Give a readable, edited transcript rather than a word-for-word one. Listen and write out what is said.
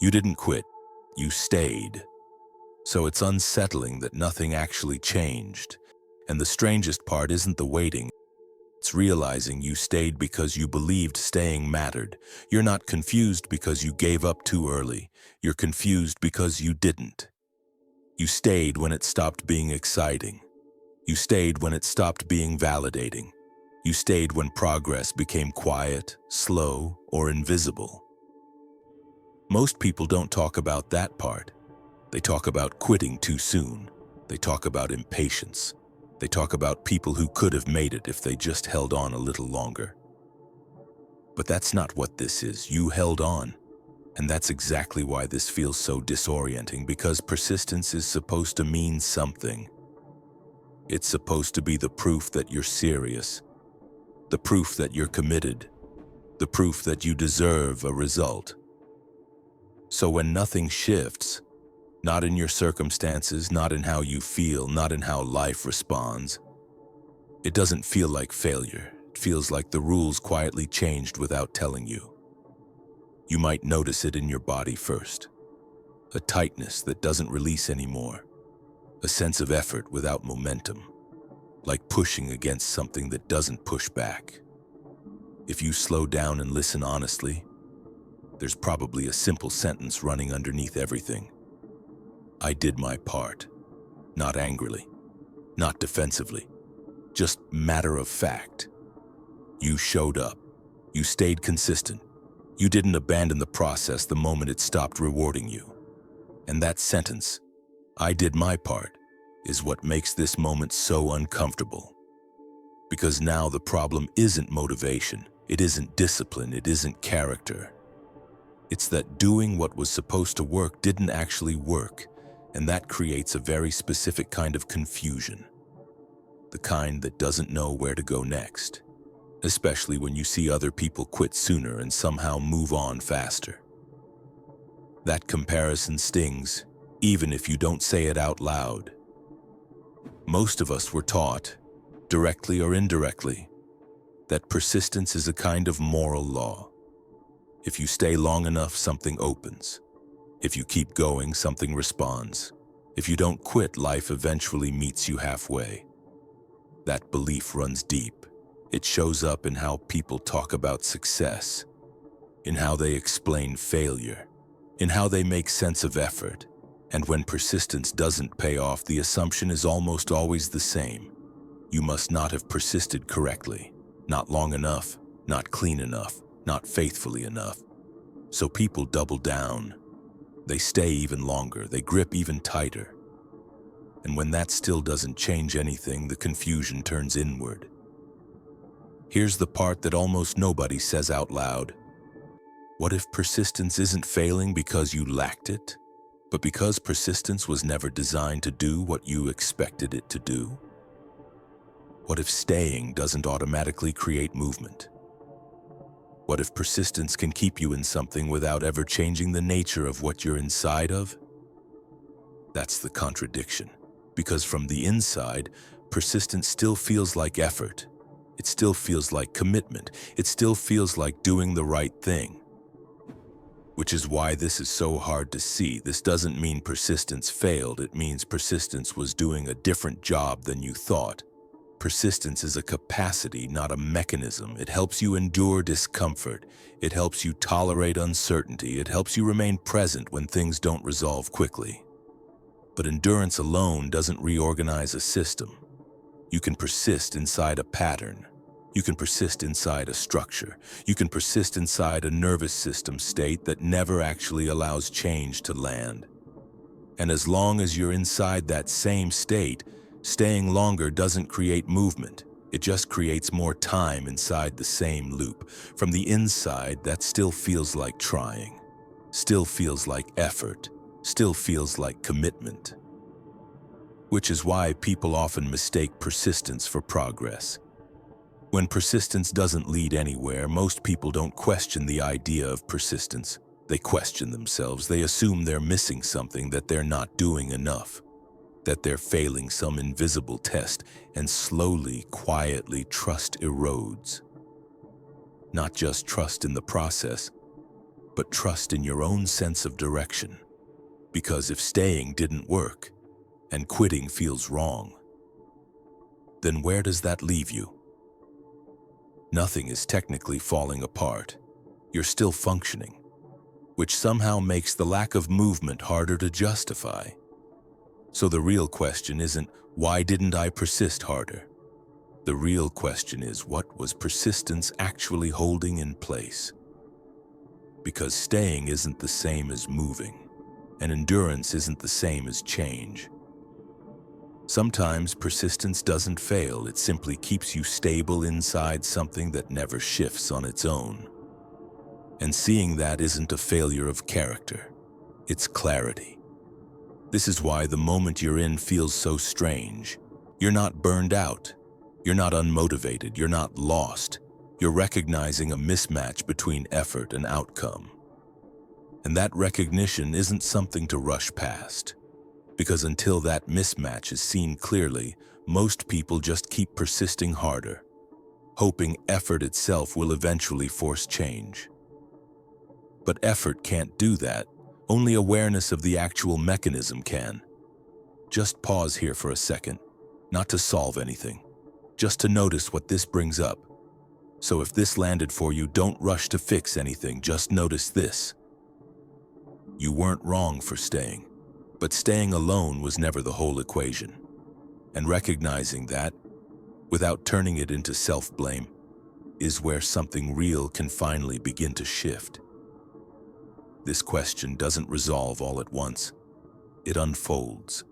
You didn't quit, you stayed. So it's unsettling that nothing actually changed. And the strangest part isn't the waiting. It's realizing you stayed because you believed staying mattered. You're not confused because you gave up too early. You're confused because you didn't. You stayed when it stopped being exciting. You stayed when it stopped being validating. You stayed when progress became quiet, slow, or invisible. Most people don't talk about that part. They talk about quitting too soon. They talk about impatience. They talk about people who could have made it if they just held on a little longer. But that's not what this is. You held on. And that's exactly why this feels so disorienting, because persistence is supposed to mean something. It's supposed to be the proof that you're serious, the proof that you're committed, the proof that you deserve a result. So when nothing shifts, not in your circumstances, not in how you feel, not in how life responds, it doesn't feel like failure. It feels like the rules quietly changed without telling you. You might notice it in your body first. A tightness that doesn't release anymore. A sense of effort without momentum. Like pushing against something that doesn't push back. If you slow down and listen honestly, there's probably a simple sentence running underneath everything. I did my part. Not angrily. Not defensively. Just matter of fact. You showed up. You stayed consistent. You didn't abandon the process the moment it stopped rewarding you. And that sentence, I did my part, is what makes this moment so uncomfortable. Because now the problem isn't motivation, it isn't discipline, it isn't character. It's that doing what was supposed to work didn't actually work, and that creates a very specific kind of confusion. The kind that doesn't know where to go next. Especially when you see other people quit sooner and somehow move on faster. That comparison stings, even if you don't say it out loud. Most of us were taught, directly or indirectly, that persistence is a kind of moral law. If you stay long enough, something opens. If you keep going, something responds. If you don't quit, life eventually meets you halfway. That belief runs deep. It shows up in how people talk about success, in how they explain failure, in how they make sense of effort. And when persistence doesn't pay off, the assumption is almost always the same. You must not have persisted correctly, not long enough, not clean enough, not faithfully enough. So people double down. They stay even longer, they grip even tighter. And when that still doesn't change anything, the confusion turns inward. Here's the part that almost nobody says out loud. What if persistence isn't failing because you lacked it, but because persistence was never designed to do what you expected it to do? What if staying doesn't automatically create movement? What if persistence can keep you in something without ever changing the nature of what you're inside of? That's the contradiction, because from the inside, persistence still feels like effort. It still feels like commitment. It still feels like doing the right thing. Which is why this is so hard to see. This doesn't mean persistence failed. It means persistence was doing a different job than you thought. Persistence is a capacity, not a mechanism. It helps you endure discomfort. It helps you tolerate uncertainty. It helps you remain present when things don't resolve quickly. But endurance alone doesn't reorganize a system. You can persist inside a pattern. You can persist inside a structure. You can persist inside a nervous system state that never actually allows change to land. And as long as you're inside that same state, staying longer doesn't create movement. It just creates more time inside the same loop. From the inside, that still feels like trying, still feels like effort, still feels like commitment. Which is why people often mistake persistence for progress. When persistence doesn't lead anywhere, most people don't question the idea of persistence. They question themselves. They assume they're missing something, that they're not doing enough, that they're failing some invisible test, and slowly, quietly, trust erodes. Not just trust in the process, but trust in your own sense of direction. Because if staying didn't work, and quitting feels wrong, then where does that leave you? Nothing is technically falling apart. You're still functioning, which somehow makes the lack of movement harder to justify. So the real question isn't, why didn't I persist harder? The real question is, what was persistence actually holding in place? Because staying isn't the same as moving, and endurance isn't the same as change. Sometimes persistence doesn't fail, it simply keeps you stable inside something that never shifts on its own. And seeing that isn't a failure of character, it's clarity. This is why the moment you're in feels so strange. You're not burned out, you're not unmotivated, you're not lost. You're recognizing a mismatch between effort and outcome. And that recognition isn't something to rush past. Because until that mismatch is seen clearly, most people just keep persisting harder, hoping effort itself will eventually force change. But effort can't do that. Only awareness of the actual mechanism can. Just pause here for a second, not to solve anything, just to notice what this brings up. So if this landed for you, don't rush to fix anything, just notice this. You weren't wrong for staying. But staying alone was never the whole equation. And recognizing that, without turning it into self-blame, is where something real can finally begin to shift. This question doesn't resolve all at once. It unfolds,